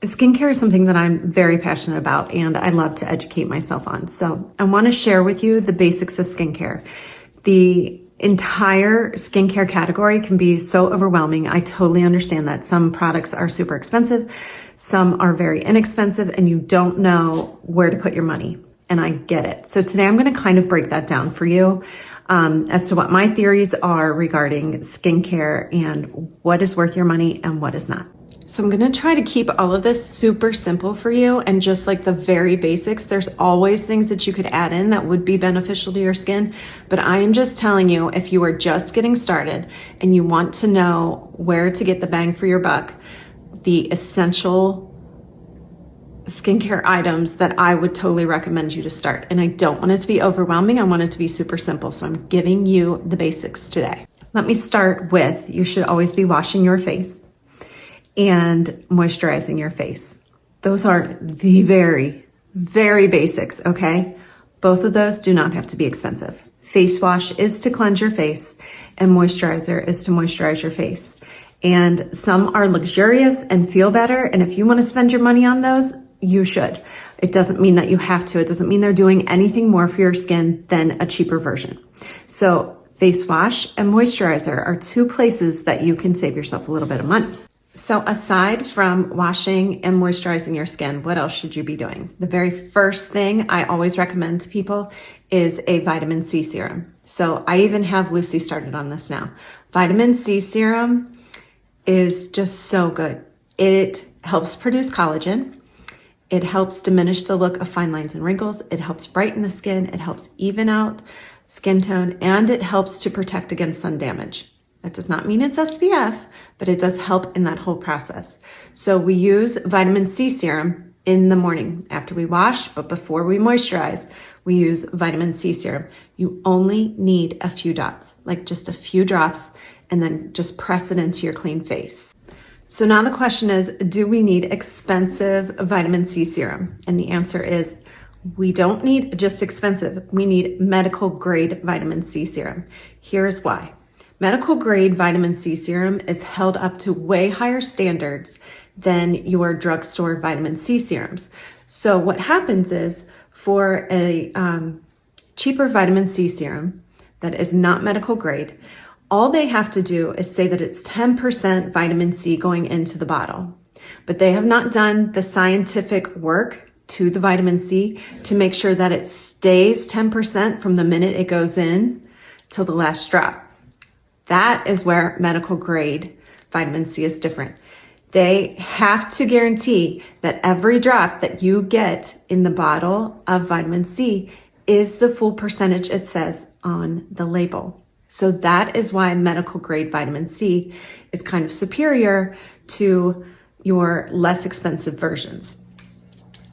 Skincare is something that I'm very passionate about and I love to educate myself on. So I want to share with you the basics of skincare. The entire skincare category can be so overwhelming. I totally understand that. Some products are super expensive, some are very inexpensive, and you don't know where to put your money. And I get it. So today I'm going to kind of break that down for you as to what my theories are regarding skincare and what is worth your money and what is not. So I'm going to try to keep all of this super simple for you and just like the very basics. There's always things that you could add in that would be beneficial to your skin, but I am just telling you, if you are just getting started and you want to know where to get the bang for your buck, the essential skincare items that I would totally recommend you to start. And I don't want it to be overwhelming. I want it to be super simple. So I'm giving you the basics today. Let me start with, you should always be washing your face and moisturizing your face. Those are the very, very basics, okay? Both of those do not have to be expensive. Face wash is to cleanse your face and moisturizer is to moisturize your face. And some are luxurious and feel better. And if you want to spend your money on those, you should. It doesn't mean that you have to. It doesn't mean they're doing anything more for your skin than a cheaper version. So face wash and moisturizer are two places that you can save yourself a little bit of money. So aside from washing and moisturizing your skin, what else should you be doing? The very first thing I always recommend to people is a vitamin C serum. So I even have Lucy started on this now. Vitamin C serum is just so good. It helps produce collagen. It helps diminish the look of fine lines and wrinkles. It helps brighten the skin. It helps even out skin tone, and it helps to protect against sun damage. That does not mean it's SPF, but it does help in that whole process. So we use vitamin C serum in the morning after we wash, but before we moisturize, we use vitamin C serum. You only need a few dots, like just a few drops, and then just press it into your clean face. So now the question is, do we need expensive vitamin C serum? And the answer is, we don't need just expensive. We need medical grade vitamin C serum. Here's why. Medical grade vitamin C serum is held up to way higher standards than your drugstore vitamin C serums. So what happens is, for a cheaper vitamin C serum that is not medical grade, all they have to do is say that it's 10% vitamin C going into the bottle, but they have not done the scientific work to the vitamin C to make sure that it stays 10% from the minute it goes in till the last drop. That is where medical grade vitamin C is different. They have to guarantee that every drop that you get in the bottle of vitamin C is the full percentage it says on the label. So that is why medical grade vitamin C is kind of superior to your less expensive versions.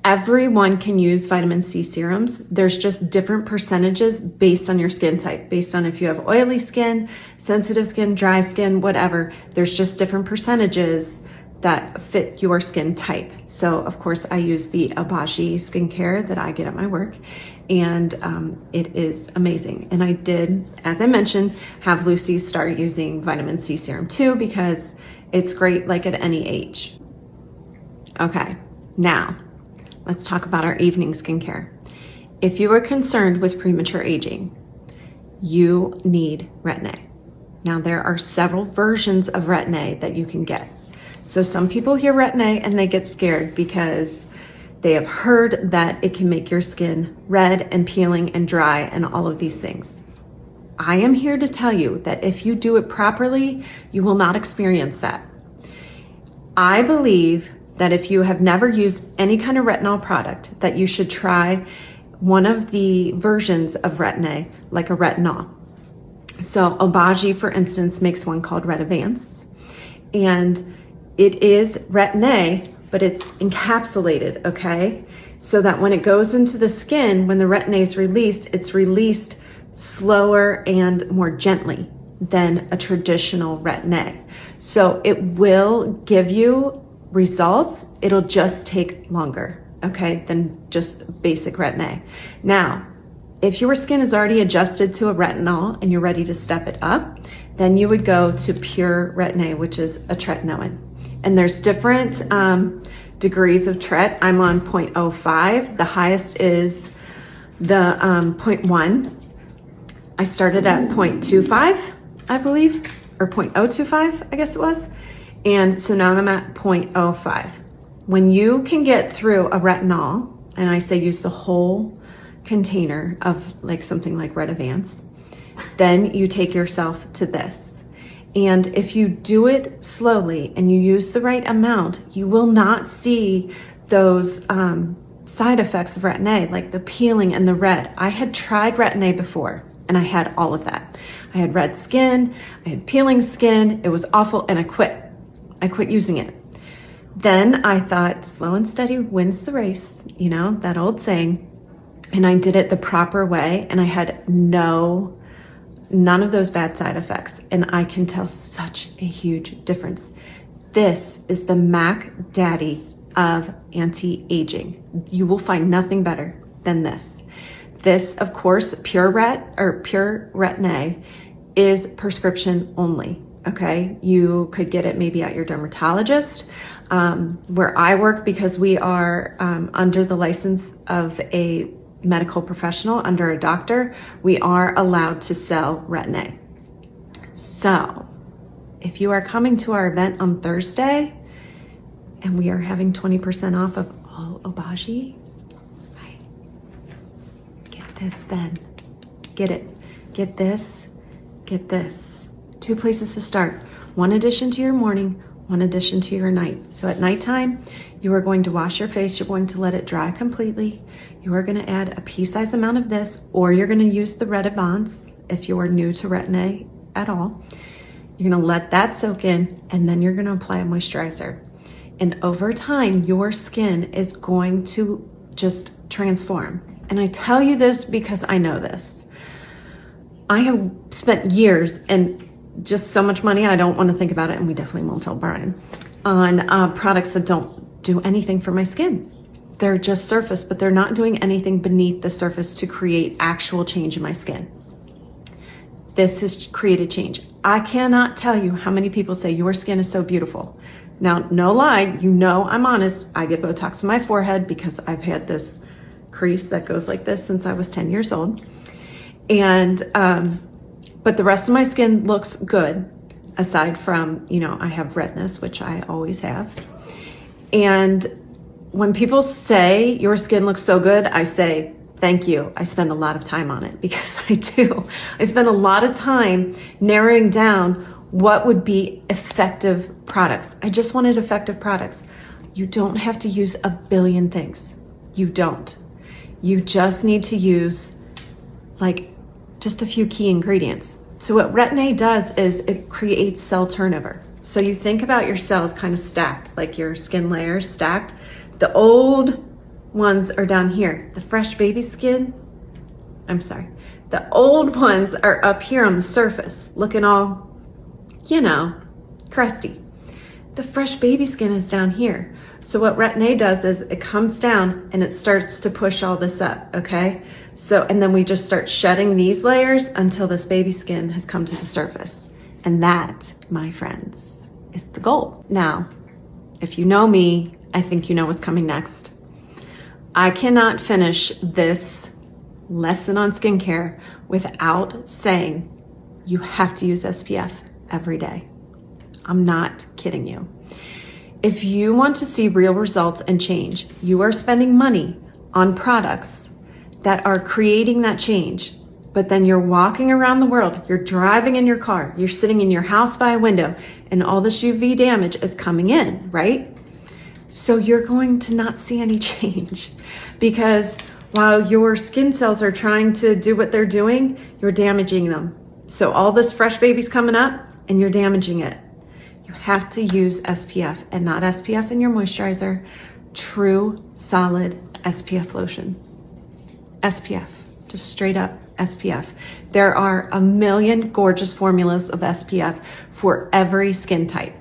Everyone can use vitamin C serums. There's just different percentages based on your skin type, based on if you have oily skin, sensitive skin, dry skin, whatever. There's just different percentages that fit your skin type. So of course I use the Obagi skincare that I get at my work, and it is amazing. And I did, as I mentioned, have Lucy start using vitamin C serum too, because it's great like at any age. Okay, now let's talk about our evening skincare. If you are concerned with premature aging, you need Retin-A. Now there are several versions of Retin-A that you can get. So some people hear Retin-A and they get scared because they have heard that it can make your skin red and peeling and dry and all of these things. I am here to tell you that if you do it properly, you will not experience that. I believe that if you have never used any kind of retinol product, that you should try one of the versions of Retin-A, like a retinol. So Obagi, for instance, makes one called Retivance, and it is Retin-A, but it's encapsulated, okay? So that when it goes into the skin, when the Retin-A is released, it's released slower and more gently than a traditional Retin-A. So it will give you results, it'll just take longer, okay, than just basic Retin-A. Now, if your skin is already adjusted to a retinol and you're ready to step it up, then you would go to pure Retin-A, which is a tretinoin. And there's different degrees of tret. I'm on 0.05. The highest is the 0.1. I started at 0.25, I believe, or 0.025, I guess it was. And so now I'm at 0.05. When you can get through a retinol, and I say use the whole container of like something like Redivance, then you take yourself to this. And if you do it slowly and you use the right amount, you will not see those side effects of Retin-A, like the peeling and the red. I had tried Retin-A before and I had all of that. I had red skin, I had peeling skin, it was awful, and I quit. I quit using it. Then I thought slow and steady wins the race, you know, that old saying. And I did it the proper way and I had none of those bad side effects. And I can tell such a huge difference. This is the Mac Daddy of anti-aging. You will find nothing better than this. This, of course, Pure Retin-A is prescription only. Okay, you could get it maybe at your dermatologist. Where I work, because we are under the license of a medical professional, under a doctor, we are allowed to sell Retin-A. So if you are coming to our event on Thursday and we are having 20% off of all Obagi, right? Get this then. Get it. Get this. Get this. 2 places to start. 1 addition to your morning, 1 addition to your night. So at nighttime, you are going to wash your face. You're going to let it dry completely. You are going to add a pea-sized amount of this, or you're going to use the Redivance if you are new to Retin-A at all. You're going to let that soak in, and then you're going to apply a moisturizer. And over time, your skin is going to just transform. And I tell you this because I know this. I have spent years and just so much money, I don't want to think about it, and we definitely won't tell Brian, on products that don't do anything for my skin. They're just surface, but they're not doing anything beneath the surface to create actual change in my skin. This has created change. I cannot tell you how many people say your skin is so beautiful. Now, no lie, you know I'm honest. I get Botox in my forehead because I've had this crease that goes like this since I was 10 years old. And but the rest of my skin looks good, aside from, you know, I have redness, which I always have. And when people say your skin looks so good, I say, thank you. I spend a lot of time on it, because I do. I spend a lot of time narrowing down what would be effective products. I just wanted effective products. You don't have to use a billion things. You don't. You just need to use like just a few key ingredients. So what Retin-A does is it creates cell turnover. So you think about your cells kind of stacked, like your skin layers stacked. The old ones are down here. The fresh baby skin, the old ones are up here on the surface, looking all, you know, crusty. The fresh baby skin is down here. So what Retin-A does is it comes down and it starts to push all this up, okay? So, and then we just start shedding these layers until this baby skin has come to the surface. And that, my friends, is the goal. Now, if you know me, I think you know what's coming next. I cannot finish this lesson on skincare without saying you have to use SPF every day. I'm not kidding you. If you want to see real results and change, you are spending money on products that are creating that change, but then you're walking around the world, you're driving in your car, you're sitting in your house by a window, and all this UV damage is coming in, right? So you're going to not see any change, because while your skin cells are trying to do what they're doing, you're damaging them. So all this fresh baby's coming up and you're damaging it. You have to use SPF, and not SPF in your moisturizer, true solid SPF lotion. SPF, just straight up SPF. There are a million gorgeous formulas of SPF for every skin type.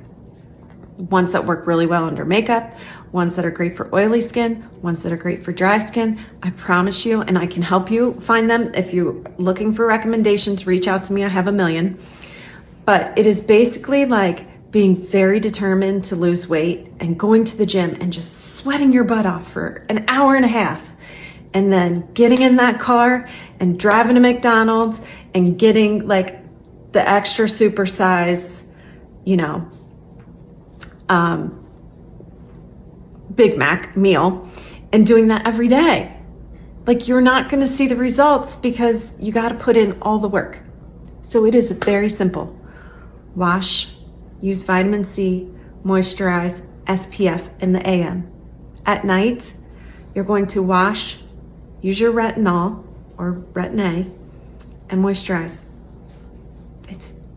Ones that work really well under makeup, ones that are great for oily skin, ones that are great for dry skin. I promise you, and I can help you find them. If you're looking for recommendations, reach out to me. I have a million. But it is basically like being very determined to lose weight and going to the gym and just sweating your butt off for an hour and a half, and then getting in that car and driving to McDonald's and getting like the extra super size, Big Mac meal, and doing that every day. Like, you're not going to see the results because you got to put in all the work. So it is very simple. Wash, use vitamin C, moisturize, SPF in the AM. At night, you're going to wash, use your retinol or Retin-A, and moisturize.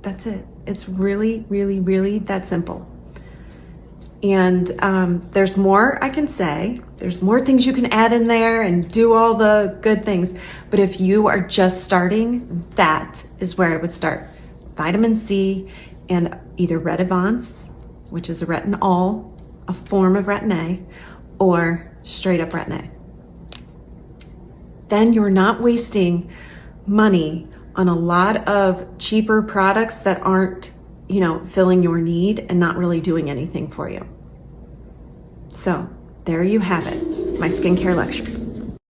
That's it. It's really, really, really that simple. And there's more I can say. There's more things you can add in there and do all the good things. But if you are just starting, that is where I would start. Vitamin C and either Retivance, which is a retinol, a form of Retin-A, or straight up Retin-A. Then you're not wasting money on a lot of cheaper products that aren't, filling your need and not really doing anything for you. So there you have it, my skincare lecture.